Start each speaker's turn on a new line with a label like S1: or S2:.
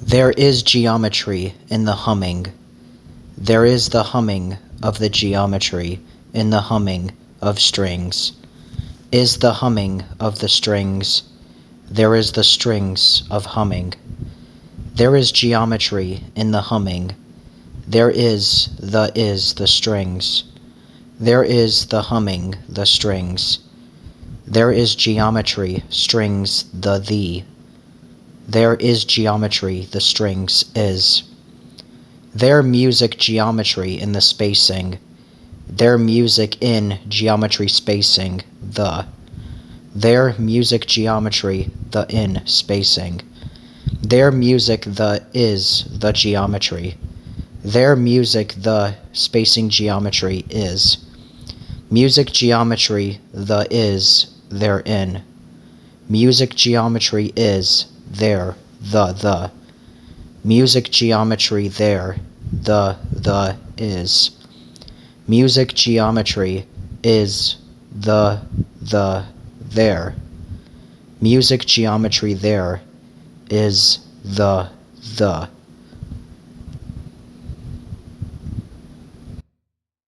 S1: There is geometry in the humming. There is the humming of the geometry in the humming of strings. Is the humming of the strings. There is the strings of humming. There is geometry in the humming. There is the strings. There is the humming, the strings. There is geometry, strings, the. There is geometry, the strings, is. There music geometry in the spacing. There music in geometry spacing, the. There music geometry, the in spacing. There music the is the geometry. There music the spacing geometry is. Music geometry the is therein. Music geometry is there the. Music geometry there the is. Music geometry is the there. Music geometry there is the